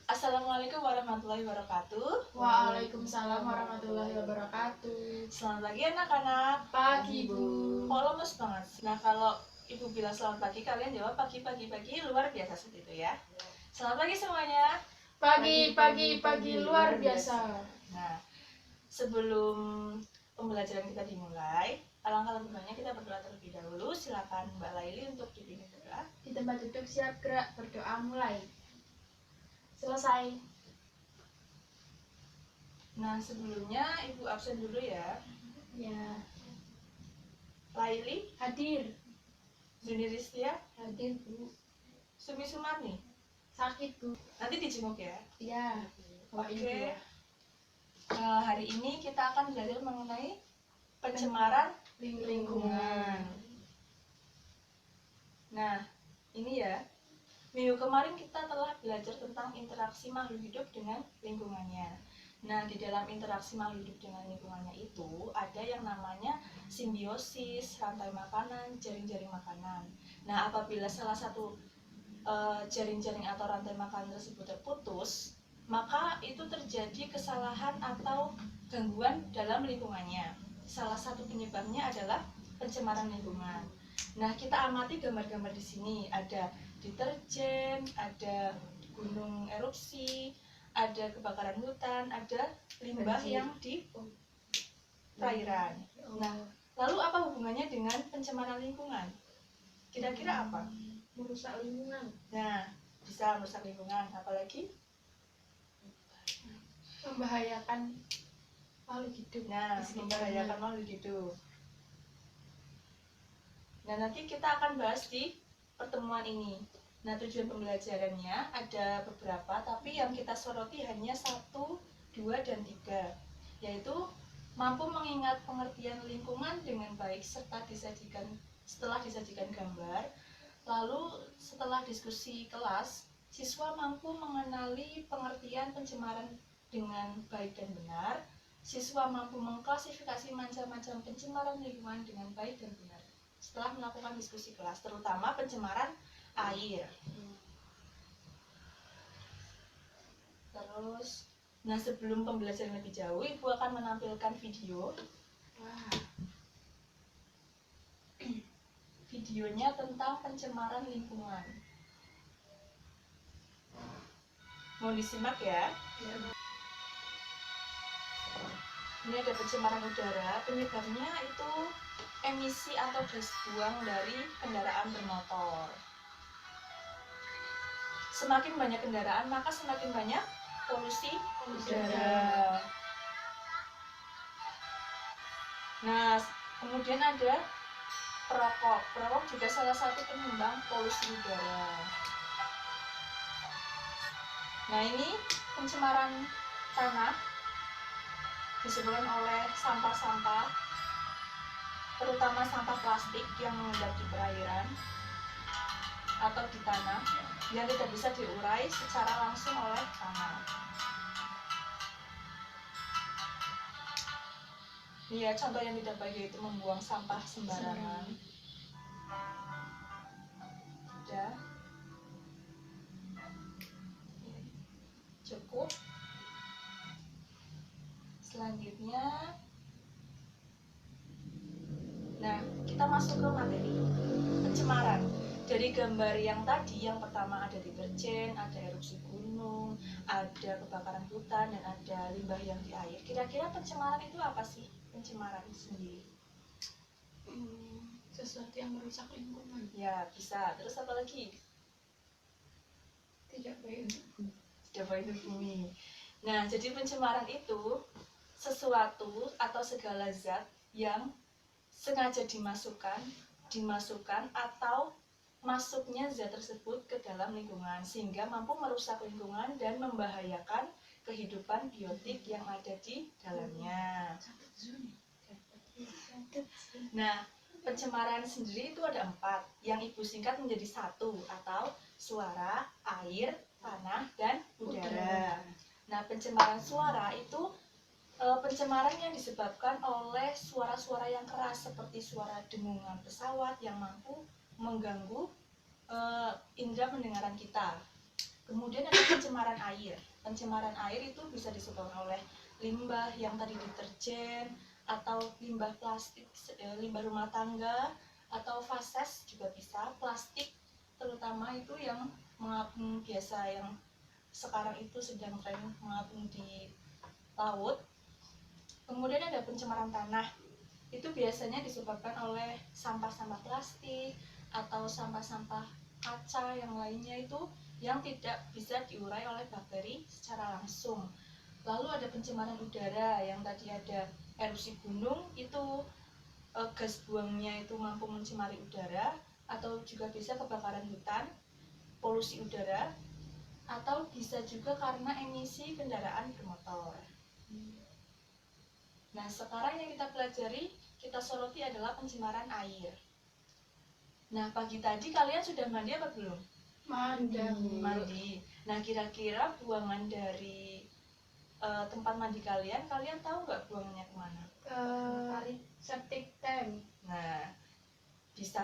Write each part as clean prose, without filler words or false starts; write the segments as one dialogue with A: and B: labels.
A: Assalamualaikum warahmatullahi wabarakatuh.
B: Waalaikumsalam warahmatullahi wabarakatuh.
A: Selamat pagi anak-anak.
B: Pagi, Bu.
A: Kok lemes banget? Nah, kalau Ibu bilang selamat pagi, kalian jawab pagi luar biasa seperti itu ya. Selamat pagi semuanya.
B: Pagi luar biasa.
A: Nah, sebelum pembelajaran kita dimulai, alangkah lebih baiknya kita berdoa terlebih dahulu. Silakan Mbak Laili untuk dipimpin berdoa.
B: Di tempat duduk siap gerak, berdoa mulai. Selesai.
A: Nah, sebelumnya Ibu absen dulu ya.
B: Ya,
A: Laili,
B: hadir.
A: Zuni Ristia,
B: Hadir, Bu.
A: Sumi Sumarni.
B: Sakit, Bu.
A: Nanti dijenguk ya.
B: Ya.
A: Oke. Hari ini kita akan belajar mengenai pencemaran lingkungan. Nah, ini ya. Minggu kemarin kita telah belajar tentang interaksi makhluk hidup dengan lingkungannya. Nah, di dalam interaksi makhluk hidup dengan lingkungannya itu ada yang namanya simbiosis, rantai makanan, jaring-jaring makanan. Nah, apabila salah satu jaring-jaring atau rantai makanan tersebut terputus, maka itu terjadi kesalahan atau gangguan dalam lingkungannya. Salah satu penyebabnya adalah pencemaran lingkungan. Nah, kita amati gambar-gambar di sini. Ada deterjen, ada gunung erupsi, ada kebakaran hutan, ada limbah yang di perairan. Nah, lalu apa hubungannya dengan pencemaran lingkungan? Kira-kira apa?
B: Merusak lingkungan.
A: Nah, bisa merusak lingkungan, apalagi
B: Membahayakan makhluk hidup.
A: nah, membahayakan makhluk hidup. Nah, nanti kita akan bahas di pertemuan ini. Nah, tujuan pembelajarannya ada beberapa, tapi yang kita soroti hanya 1, 2, dan 3, yaitu mampu mengingat pengertian lingkungan dengan baik setelah disajikan gambar. Lalu setelah diskusi kelas, siswa mampu mengenali pengertian pencemaran dengan baik dan benar. Siswa mampu mengklasifikasi macam-macam pencemaran lingkungan dengan baik dan benar setelah melakukan diskusi kelas, terutama pencemaran air. Terus, nah sebelum pembelajaran lebih jauh, Ibu akan menampilkan video. Videonya tentang pencemaran lingkungan. Mau disimak ya? Ini ada pencemaran udara, penyebabnya itu emisi atau gas buang dari kendaraan bermotor. Semakin banyak kendaraan, maka semakin banyak polusi udara. Nah, kemudian ada perokok. Perokok juga salah satu penyumbang polusi udara. Nah, ini pencemaran tanah disebabkan oleh sampah-sampah, terutama sampah plastik yang mengendap di perairan atau di tanah yang tidak bisa diurai secara langsung oleh tanah. Ya, contoh yang tidak baik yaitu membuang sampah sembarangan. Sudah. Cukup. Selanjutnya, nah kita masuk ke materi pencemaran. Dari gambar yang tadi, yang pertama ada deterjen, ada erupsi gunung, ada kebakaran hutan, dan ada limbah yang di air. Kira-kira pencemaran itu apa sih? Pencemaran sendiri
B: Sesuatu yang merusak lingkungan.
A: ya, bisa. Terus apa lagi?
B: Tidak baik
A: untuk bumi. Nah, jadi pencemaran itu sesuatu atau segala zat yang sengaja dimasukkan atau masuknya zat tersebut ke dalam lingkungan sehingga mampu merusak lingkungan dan membahayakan kehidupan biotik yang ada di dalamnya. Nah, pencemaran sendiri itu ada 4 yang Ibu singkat menjadi 1 atau suara, air, tanah, dan udara. Nah, pencemaran suara itu pencemaran yang disebabkan oleh suara-suara yang keras seperti suara dengungan pesawat yang mampu mengganggu indera pendengaran kita. Kemudian ada pencemaran air. Pencemaran air itu bisa disebabkan oleh limbah yang tadi deterjen, atau limbah plastik, limbah rumah tangga, atau fases juga bisa. Plastik terutama itu yang mengapung biasa, yang sekarang itu sedang tren mengapung di laut. Kemudian ada pencemaran tanah. Itu biasanya disebabkan oleh sampah-sampah plastik atau sampah-sampah kaca yang lainnya itu yang tidak bisa diurai oleh bakteri secara langsung. Lalu ada pencemaran udara, yang tadi ada erupsi gunung, itu gas buangnya itu mampu mencemari udara, atau juga bisa kebakaran hutan, polusi udara, atau bisa juga karena emisi kendaraan bermotor. Nah, sekarang yang kita pelajari, kita soroti adalah pencemaran air. Nah, pagi tadi kalian sudah mandi apa belum? Mandi. Nah, kira-kira buangan dari tempat mandi kalian tahu nggak buangannya kemana?
B: Parit septic tank.
A: Nah, bisa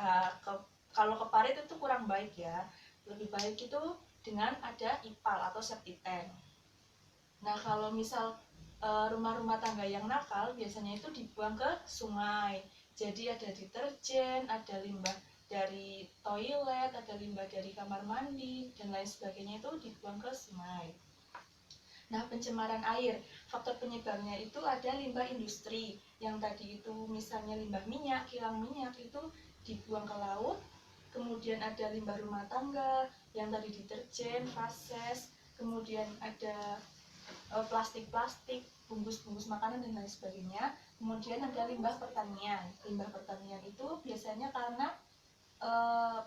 A: kalau ke parit itu kurang baik ya. Lebih baik itu dengan ada IPAL atau septic tank. Nah, kalau misal rumah-rumah tangga yang nakal biasanya itu dibuang ke sungai. Jadi ada deterjen, ada limbah dari toilet, ada limbah dari kamar mandi, dan lain sebagainya itu dibuang ke sungai. Nah, pencemaran air, faktor penyebabnya itu ada limbah industri, yang tadi itu misalnya limbah minyak, kilang minyak itu dibuang ke laut. Kemudian ada limbah rumah tangga, yang tadi deterjen, fases, kemudian ada plastik-plastik, bungkus-bungkus makanan dan lain sebagainya. Kemudian ada limbah pertanian. Limbah pertanian itu biasanya karena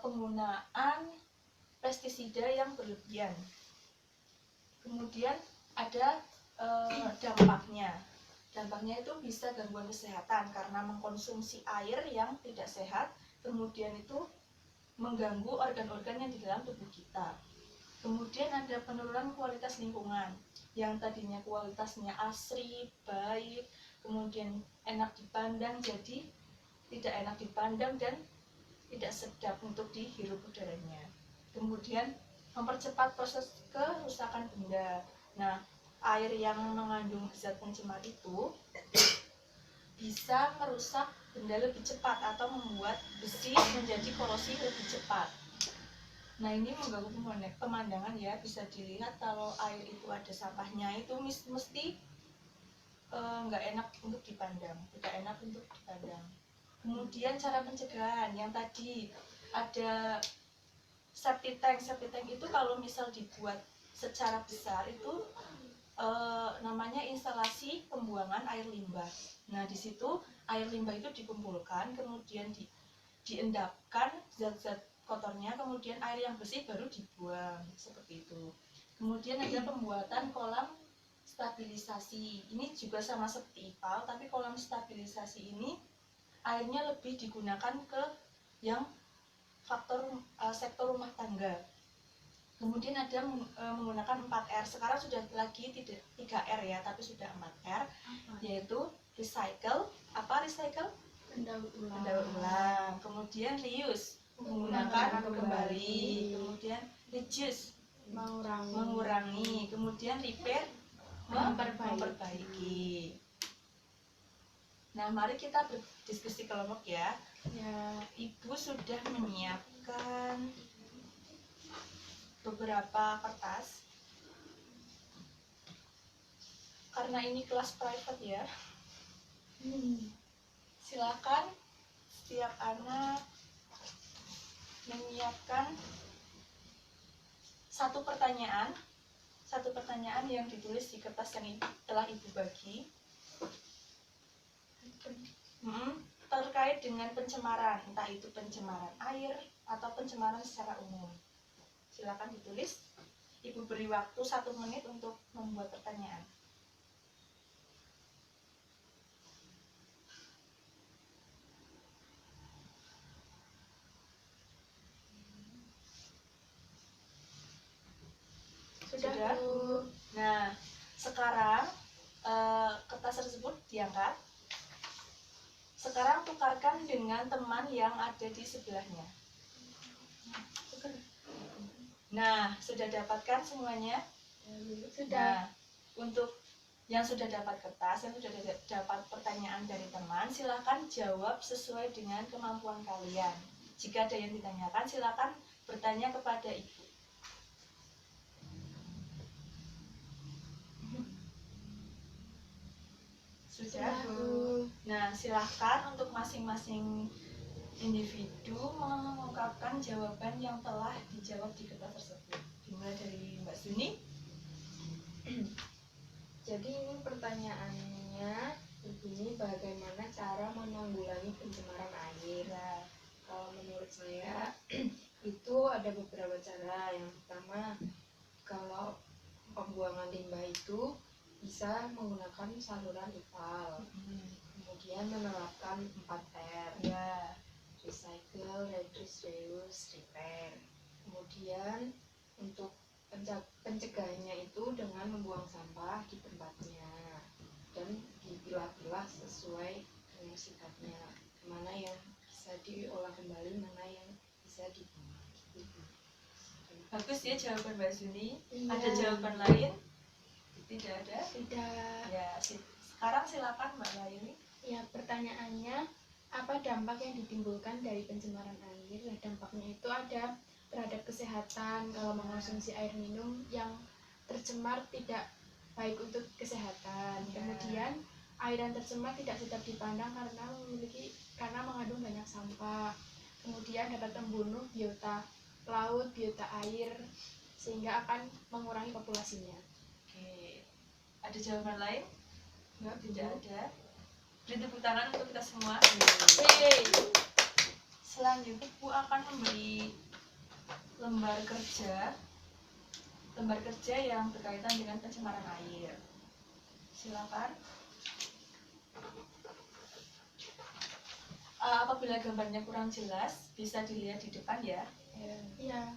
A: penggunaan pestisida yang berlebihan. Kemudian ada dampaknya. Dampaknya itu bisa gangguan kesehatan karena mengkonsumsi air yang tidak sehat. Kemudian itu mengganggu organ-organ yang di dalam tubuh kita. Kemudian ada penurunan kualitas lingkungan, yang tadinya kualitasnya asri, baik, kemudian enak dipandang, jadi tidak enak dipandang dan tidak sedap untuk dihirup udaranya. Kemudian mempercepat proses kerusakan benda. Nah, air yang mengandung zat pencemar itu bisa merusak benda lebih cepat atau membuat besi menjadi korosi lebih cepat. Nah, ini mengganggu pemandangan ya. Bisa dilihat kalau air itu ada sampahnya itu mesti nggak enak untuk dipandang, tidak enak untuk dipandang. Kemudian cara pencegahan, yang tadi ada septic tank. Septic tank itu kalau misal dibuat secara besar itu namanya instalasi pembuangan air limbah. Nah, di situ air limbah itu dikumpulkan, kemudian diendapkan zat-zat kotornya, kemudian air yang bersih baru dibuang, seperti itu. Kemudian ada pembuatan kolam stabilisasi. Ini juga sama seperti IPAL, tapi kolam stabilisasi ini airnya lebih digunakan ke yang faktor sektor rumah tangga. Kemudian ada menggunakan 4R. Sekarang sudah lagi tidak 3R ya, tapi sudah 4R, yaitu recycle. Apa recycle? Pendaur ulang. Kemudian reuse, menggunakan kembali. Kemudian reduce, mengurangi. Kemudian repair, memperbaiki. Nah, mari kita berdiskusi kelompok ya. Ibu sudah menyiapkan beberapa kertas. Karena ini kelas private ya. Silakan setiap anak menyiapkan satu pertanyaan yang ditulis di kertas yang telah ibu bagi, terkait dengan pencemaran, entah itu pencemaran air atau pencemaran secara umum. Silakan ditulis. Ibu beri waktu 1 menit untuk membuat pertanyaan. Sudah? Nah, sekarang kertas tersebut diangkat. Sekarang tukarkan dengan teman yang ada di sebelahnya. Nah, sudah dapatkan semuanya?
B: Sudah.
A: Nah, untuk yang sudah dapat kertas, yang sudah dapat pertanyaan dari teman, silakan jawab sesuai dengan kemampuan kalian. Jika ada yang ditanyakan, silakan bertanya kepada ibu. Sudah, Bu. Nah, silahkan untuk masing-masing individu mengungkapkan jawaban yang telah dijawab di kertas tersebut. Dimulai dari Mbak Suni.
C: Jadi ini pertanyaannya begini, bagaimana cara menanggulangi pencemaran air?
A: Ya.
C: Kalau menurut saya itu ada beberapa cara. Yang pertama, kalau pembuangan limbah itu bisa menggunakan saluran IPAL. Kemudian menerapkan 4R.
A: Ya.
C: Recycle, reduce, reuse, repair. Kemudian untuk pencegahannya itu dengan membuang sampah di tempatnya dan dipilah-pilah sesuai dengan sifatnya, mana yang bisa diolah kembali, mana yang bisa dibuang.
A: Bagus ya jawaban Mbak Suni.
B: Iya.
A: Ada jawaban lain? Tidak ada?
B: Tidak.
A: Ya, sekarang silakan Mbak Laili.
B: Ya, pertanyaannya, apa dampak yang ditimbulkan dari pencemaran air? Nah, dampaknya itu ada terhadap kesehatan. Kalau mengonsumsi air minum yang tercemar tidak baik untuk kesehatan.
A: Ya.
B: Kemudian air yang tercemar tidak sedap dipandang karena mengandung banyak sampah. Kemudian dapat membunuh biota laut, biota air, sehingga akan mengurangi populasinya.
A: Oke. Ada jawaban lain? Enggak, tidak ada. Beri tepuk tangan untuk kita semua.
B: Hey.
A: Selanjutnya Ibu akan memberi lembar kerja yang berkaitan dengan pencemaran air. Silakan. Apabila gambarnya kurang jelas, bisa dilihat di depan ya.
B: Ya,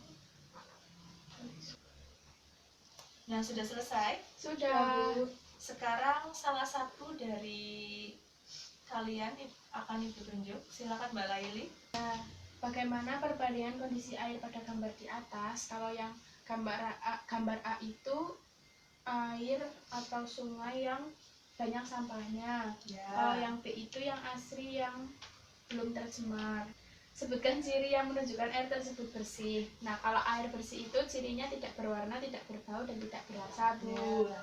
A: Nah, sudah selesai.
B: sudah.
A: Sekarang salah satu dari kalian akan Ibu tunjuk. Silakan Mbak Laili.
B: Bagaimana perbandingan kondisi air pada gambar di atas? Kalau yang gambar A itu air atau sungai yang banyak sampahnya. Kalau
A: Ya.
B: yang B itu yang asri yang belum tercemar. Sebutkan ciri yang menunjukkan air tersebut bersih. Nah, kalau air bersih itu cirinya tidak berwarna, tidak berbau, dan tidak berasa, Bu.
A: Ya.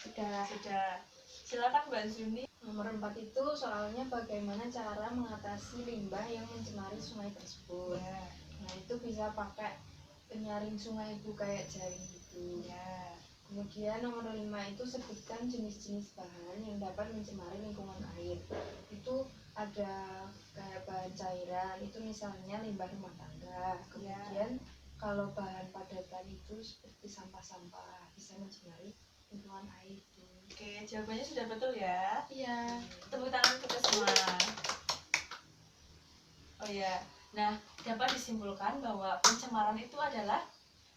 B: Sudah.
A: Silakan Mbak Zuni.
C: Nomor 4 itu soalnya bagaimana cara mengatasi limbah yang mencemari sungai tersebut.
A: Ya.
C: Nah, itu bisa pakai penyaring sungai itu kayak jaring gitu.
A: Ya.
C: Kemudian nomor 5 itu sebutkan jenis-jenis bahan yang dapat mencemari lingkungan air. Itu ada kayak bahan cairan, itu misalnya limbah rumah tangga. Kemudian kalau bahan padatan itu seperti sampah-sampah bisa mencemari lingkungan air.
A: Oke, jawabannya sudah betul ya.
B: Iya.
A: Tepuk tangan kita semua. Oh ya, nah dapat disimpulkan bahwa pencemaran itu adalah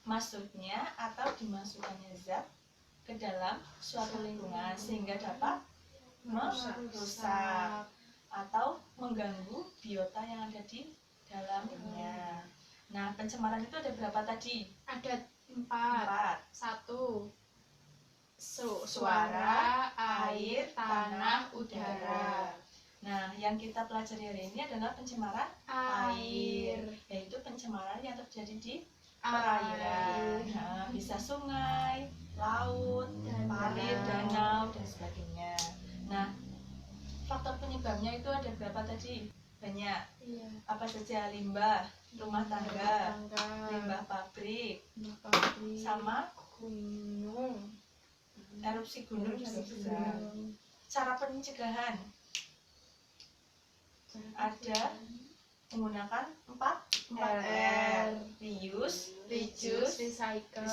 A: masuknya atau dimasukkannya zat ke dalam suatu lingkungan sehingga dapat merusak atau mengganggu biota yang ada di dalamnya. Nah, pencemaran itu ada berapa tadi?
B: Ada 4. 1. Suara, air, tanah, udara.
A: Nah, yang kita pelajari hari ini adalah pencemaran
B: Air.
A: yaitu pencemaran yang terjadi di
B: Air.
A: perairan. Nah, bisa sungai, laut, parit, danau, dan sebagainya. Nah, faktor penyebabnya itu ada berapa tadi? Banyak.
B: Iya.
A: Apa saja? Limbah rumah tangga, limbah pabrik, sama
C: Gunung.
A: erupsi gunung juga bisa. Cara pencegahan ada menggunakan 4R. Reuse,
B: recycle,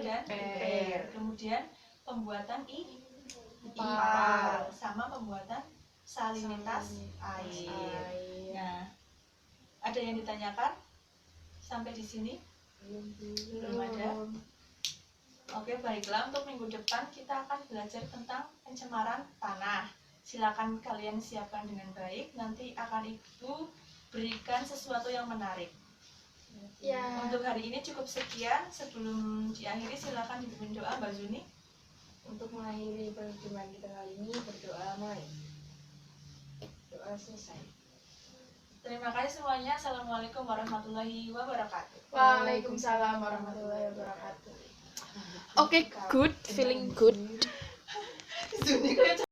A: dan
B: repair.
A: repair. Kemudian pembuatan IPAL sama pembuatan salinitas air. Nah, ada yang ditanyakan sampai di sini? Belum ada. Oke, baiklah, untuk minggu depan kita akan belajar tentang pencemaran tanah. Silakan kalian siapkan dengan baik, nanti akan Ibu berikan sesuatu yang menarik.
B: Ya.
A: Untuk hari ini cukup sekian. Sebelum diakhiri silakan dipimpin doa Mbak Zuni.
C: Untuk mengakhiri perjumpaan kita kali ini, berdoa mulai. Doa selesai.
A: Terima kasih semuanya. Assalamualaikum warahmatullahi wabarakatuh.
B: Waalaikumsalam warahmatullahi wabarakatuh. Oke, good, feeling good.
A: Zuni kayak